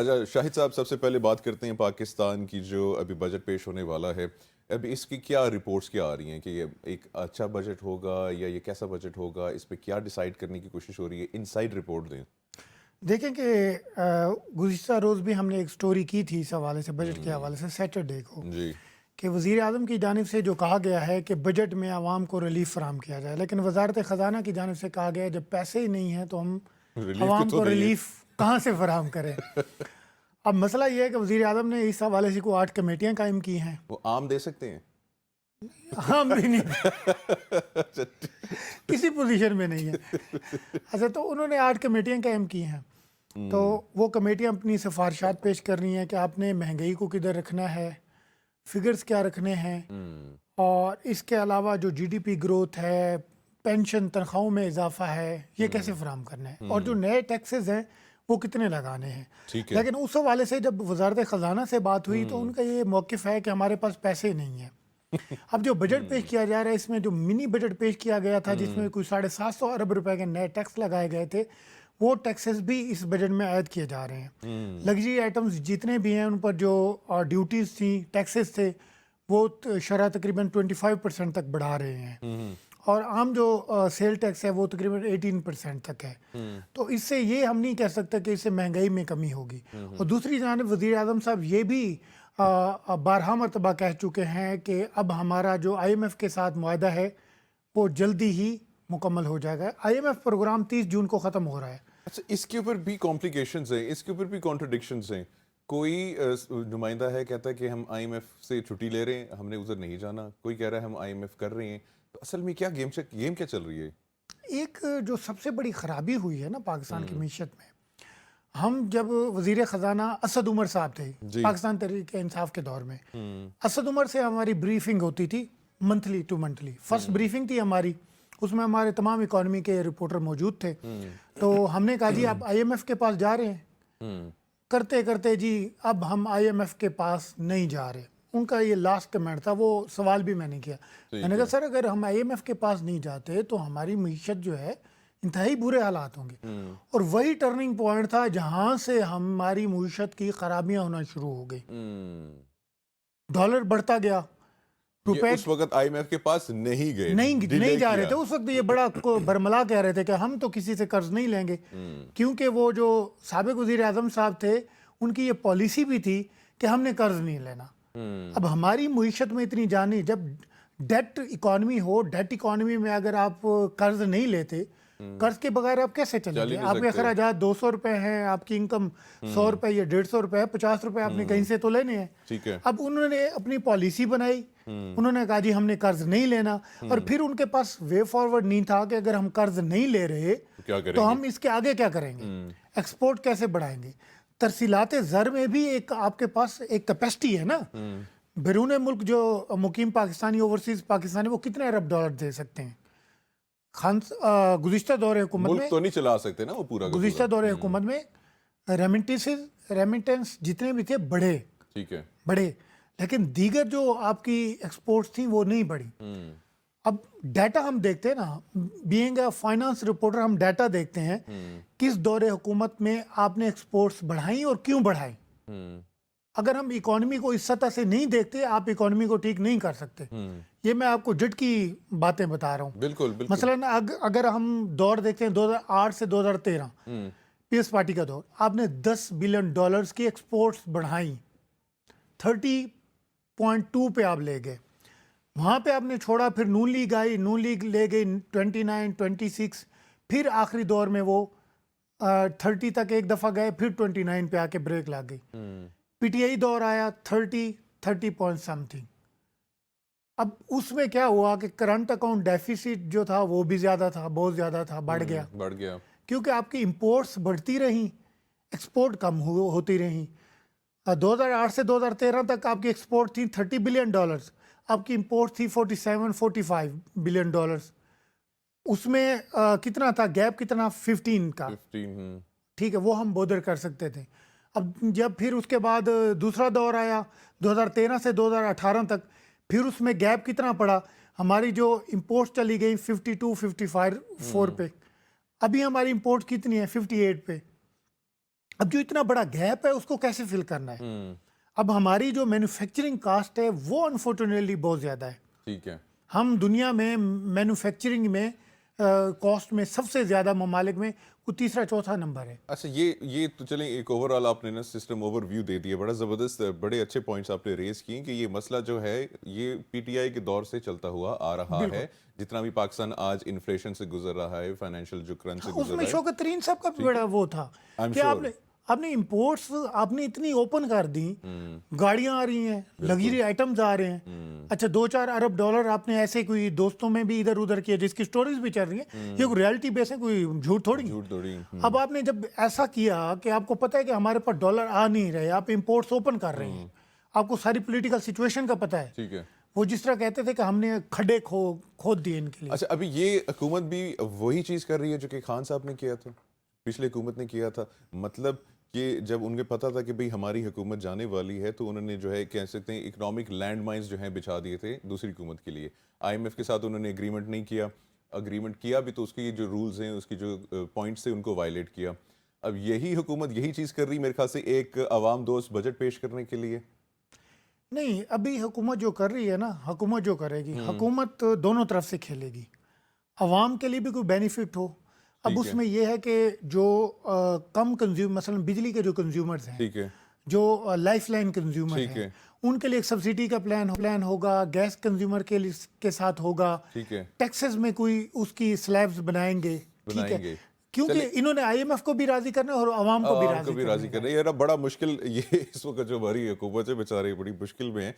اچھا شاہد صاحب، سب سے پہلے بات کرتے ہیں پاکستان کی جو ابھی بجٹ پیش ہونے والا ہے. ابھی اس کی کیا رپورٹس کیا آ رہی ہیں کہ یہ ایک اچھا بجٹ ہوگا یا یہ کیسا بجٹ ہوگا؟ اس پہ کیا ڈیسائیڈ کرنے کی کوشش ہو رہی ہے؟ انسائیڈ رپورٹ دیں. دیکھیں کہ گزشتہ روز بھی ہم نے ایک سٹوری کی تھی اس حوالے سے، بجٹ کے حوالے سے، سیٹرڈے کو، جی کہ وزیر اعظم کی جانب سے جو کہا گیا ہے کہ بجٹ میں عوام کو ریلیف فراہم کیا جائے، لیکن وزارت خزانہ کی جانب سے کہا گیا ہے جب پیسے ہی نہیں ہیں تو ہم ریلیف کے عوام تو کو نہیں ہے. ریلیف کہاں سے فراہم کریں. اب مسئلہ یہ ہے کہ وزیر اعظم نے اس حوالے سے 8 کمیٹیاں قائم کی ہیں. وہ عام دے سکتے ہیں؟ ہم بھی نہیں کسی پوزیشن میں نہیں ہے. اچھا، تو انہوں نے 8 کمیٹیاں قائم کی ہیں. تو وہ کمیٹیاں اپنی سفارشات پیش کر رہی ہیں کہ آپ نے مہنگائی کو کدھر رکھنا ہے، فگرز کیا رکھنے ہیں، اور اس کے علاوہ جو جی ڈی پی گروتھ ہے، پینشن، تنخواہوں میں اضافہ ہے، یہ کیسے فراہم کرنا ہے، اور جو نئے ٹیکسز ہیں وہ کتنے لگانے ہیں. ٹھیک ہے. لیکن اس حوالے سے جب وزارت خزانہ سے بات ہوئی تو ان کا یہ موقف ہے کہ ہمارے پاس پیسے نہیں ہیں. اب جو بجٹ پیش کیا جا رہا ہے، اس میں جو منی بجٹ پیش کیا گیا تھا جس میں کوئی 750 ارب روپے کے نئے ٹیکس لگائے گئے تھے، وہ ٹیکسز بھی اس بجٹ میں عائد کیے جا رہے ہیں. لگژری آئٹمز جتنے بھی ہیں ان پر جو ڈیوٹیز تھیں، ٹیکسز تھے، وہ شرح تقریباً 25% تک بڑھا رہے ہیں، اور عام جو سیل ٹیکس ہے وہ تقریباً 18% تک ہے. تو اس سے یہ ہم نہیں کہہ سکتے کہ اس سے مہنگائی میں کمی ہوگی. اور دوسری جانب وزیر اعظم صاحب یہ بھی بارہا مرتبہ کہہ چکے ہیں کہ اب ہمارا جو آئی ایم ایف کے ساتھ معاہدہ ہے وہ جلدی ہی مکمل ہو جائے گا. آئی ایم ایف پروگرام 30 جون کو ختم ہو رہا ہے. اچھا، اس کے اوپر بھی کمپلیکیشنز ہیں، اس کے اوپر بھی کانٹرڈکشنز ہیں. کوئی نمائندہ ہے کہتا ہے کہ ہم آئی ایم ایف سے چھٹی لے رہے ہیں، ہم نے ادھر نہیں جانا. کوئی کہہ رہا ہے ہم آئی ایم ایف کر رہے ہیں. تو اصل میں کیا گیم کیا چل رہی ہے؟ ایک جو سب سے بڑی خرابی ہوئی ہے نا پاکستان کی معیشت میں، ہم جب وزیر خزانہ اسد عمر صاحب تھے پاکستان تحریک انصاف کے دور میں، اسد عمر سے ہماری بریفنگ ہوتی تھی monthly to monthly. First briefing تھی ہماری، اس میں ہمارے تمام اکانومی کے رپورٹر موجود تھے. تو ہم نے کہا جی آپ آئی ایم ایف کے پاس جا رہے ہیں، کرتے کرتے جی اب ہم آئی ایم ایف کے پاس نہیں جا رہے. ان کا یہ لاسٹ کمنٹ تھا. وہ سوال بھی میں نے کیا، میں نے کہا سر اگر ہم آئی ایم ایف کے پاس نہیں جاتے تو ہماری معیشت جو ہے انتہائی برے حالات ہوں گے. اور وہی ٹرننگ پوائنٹ تھا جہاں سے ہماری معیشت کی خرابیاں ہونا شروع ہو گئی. ڈالر بڑھتا گیا، روپے اس وقت آئی ایم ایف کے پاس نہیں گئے، نہیں جا رہے تھے. اس وقت یہ بڑا برملا کہہ رہے تھے کہ ہم تو کسی سے قرض نہیں لیں گے، کیونکہ وہ جو سابق وزیر اعظم صاحب تھے ان کی یہ پالیسی بھی تھی کہ ہم نے قرض نہیں لینا. اب ہماری معیشت میں اتنی جانی، جب ڈیٹ اکانومی ہو، ڈیٹ اکانومی میں اگر آپ قرض نہیں لیتے، قرض کے بغیر آپ کیسے چلیں گے؟ آپ کے اخراجات 200 روپے ہیں، آپ کی انکم 100 روپے یا 150 روپے ہے، 50 روپے آپ نے کہیں سے تو لینے ہیں. اب انہوں نے اپنی پالیسی بنائی، انہوں نے کہا جی ہم نے قرض نہیں لینا. اور پھر ان کے پاس وے فارورڈ نہیں تھا کہ اگر ہم قرض نہیں لے رہے تو ہم اس کے آگے کیا کریں گے، ایکسپورٹ کیسے بڑھائیں گے. ترسیلات زر میں بھی ایک آپ کے پاس ایک کیپیسٹی ہے نا. بیرون ملک جو مقیم پاکستانی، اوورسیز پاکستانی، وہ کتنے ارب ڈالر دے سکتے ہیں؟ گزشتہ دور حکومت میں تو نہیں چلا سکتے نا وہ پورا. گزشتہ دور حکومت میں ریمیٹنس جتنے بھی تھے بڑھے، ٹھیک ہے، بڑھے، لیکن دیگر جو آپ کی ایکسپورٹس تھیں وہ نہیں بڑھی. اب ڈیٹا ہم دیکھتے ہیں نا، بینگ اے فائنانس رپورٹر ہم ڈیٹا دیکھتے ہیں کس دور حکومت میں آپ نے ایکسپورٹس بڑھائیں اور کیوں بڑھائیں. اگر ہم اکانومی کو اس سطح سے نہیں دیکھتے، آپ اکانومی کو ٹھیک نہیں کر سکتے. یہ میں آپ کو جٹ کی باتیں بتا رہا ہوں. بالکل بالکل. مثلا اگر ہم دور دیکھتے ہیں 2008 سے 2013 پیس پارٹی کا دور، آپ نے $10 بلین کی ایکسپورٹس بڑھائیں، 30.2 پہ آپ لے گئے. وہاں پہ آپ نے چھوڑا، پھر نون لیگ آئی، نون لیگ لے گئی 29 26، پھر آخری دور میں وہ 30 تک ایک دفعہ گئے، پھر 29 پہ آ کے بریک لگ گئی. پی ٹی آئی دور آیا 30 پوائنٹ سم تھنگ. اب اس میں کیا ہوا کہ کرنٹ اکاؤنٹ ڈیفیسٹ جو تھا وہ بھی زیادہ تھا، بہت زیادہ تھا، بڑھ گیا کیونکہ آپ کی امپورٹس بڑھتی رہیں، ایکسپورٹ کم ہوتی رہیں. 2008 سے 2013 تک آپ کی ایکسپورٹ تھی $30 بلین، آپ کی امپورٹ تھی $47-45 بلین. اس میں کتنا تھا گیپ، کتنا 15 کا، ٹھیک ہے، وہ ہم بودر کر سکتے تھے. اب جب پھر اس کے بعد دوسرا دور آیا 2013 سے 2018 تک، پھر اس میں گیپ کتنا پڑا، ہماری جو امپورٹ چلی گئی 52-54 پہ، ابھی ہماری امپورٹ کتنی ہے 58 پہ. اب جو اتنا بڑا گیپ ہے اس کو کیسے فل کرنا ہے؟ اب ہماری جو مینوفیکچرنگ کاسٹ ہے وہ انفارچونیٹلی بہت زیادہ ہے. ٹھیک ہے. ہم دنیا میں مینوفیکچرنگ میں کاسٹ میں سب سے زیادہ ممالک میں کوئی تیسرا چوتھا نمبر ہے. اچھا یہ تو چلیں ایک اوور آل آپ نے نا سسٹم اوور ویو دے دیا, بڑا زبردست, بڑے اچھے پوائنٹس آپ نے ریز کیے کہ یہ مسئلہ جو ہے یہ پی ٹی آئی کے دور سے چلتا ہوا آ رہا ہے. جتنا بھی پاکستان آج انفلیشن سے گزر رہا ہے, فائنینشیل جو کرنٹ سے اس گزر میں رہا ہے, شوکت ترین صاحب کا بھی بڑا وہ تھا کہ آپ نے امپورٹس آپ نے اتنی اوپن کر دی, گاڑیاں آ رہی ہیں, لگژری آئٹمز آ رہے ہیں. اچھا 2-4 ارب ڈالر آپ نے ایسے کوئی دوستوں میں بھی ادھر ادھر کیا جس کی سٹوریز بھی چل رہی ہیں, یہ کوئی ریالٹی بیس ہے, کوئی جھوٹ تھوڑی. اب آپ نے جب ایسا کیا کہ آپ کو پتہ ہے کہ ہمارے پاس ڈالر آ نہیں رہے, آپ امپورٹس اوپن کر رہے ہیں, آپ کو ساری پولیٹیکل سچویشن کا پتہ ہے. ٹھیک ہے. وہ جس طرح کہتے تھے کہ ہم نے کھڈے کھود دیے ان کے لیے. اچھا ابھی یہ حکومت بھی وہی چیز کر رہی ہے جو کہ خان صاحب نے کیا تھا, پچھلے حکومت نے کیا تھا. مطلب کہ جب ان کے پتہ تھا کہ بھئی ہماری حکومت جانے والی ہے تو انہوں نے جو ہے کہہ سکتے ہیں اکنامک لینڈ مائنز جو ہیں بچھا دیے تھے دوسری حکومت کے لیے. آئی ایم ایف کے ساتھ انہوں نے اگریمنٹ نہیں کیا, اگریمنٹ کیا بھی تو اس کی جو رولز ہیں, اس کی جو پوائنٹس ہیں ان کو وائلیٹ کیا. اب یہی حکومت یہی چیز کر رہی میرے خیال سے ایک عوام دوست بجٹ پیش کرنے کے لیے. نہیں, ابھی حکومت جو کر رہی ہے نا, حکومت جو کرے گی, حکومت دونوں طرف سے کھیلے گی. عوام کے لیے بھی کوئی بینیفٹ ہو. اب اس میں یہ ہے کہ جو کم کنزیوم مثلا بجلی کے جو کنزیومرز ہیں, ٹھیک ہے, جو لائف لائن کنزیومر ہیں, ان کے لیے ایک سبسڈی کا پلان ہوگا, گیس کنزیومر کے ساتھ ہوگا, ٹھیک ہے, ٹیکسز میں کوئی اس کی سلیبز بنائیں گے. ٹھیک ہے, کیونکہ انہوں نے آئی ایم ایف کو بھی راضی کرنا ہے اور عوام کو بھی راضی راضی کرنا ہے. یہ بڑا مشکل, یہ اس وقت جو ہماری حکومت ہے بیچارے بڑی مشکل میں ہیں.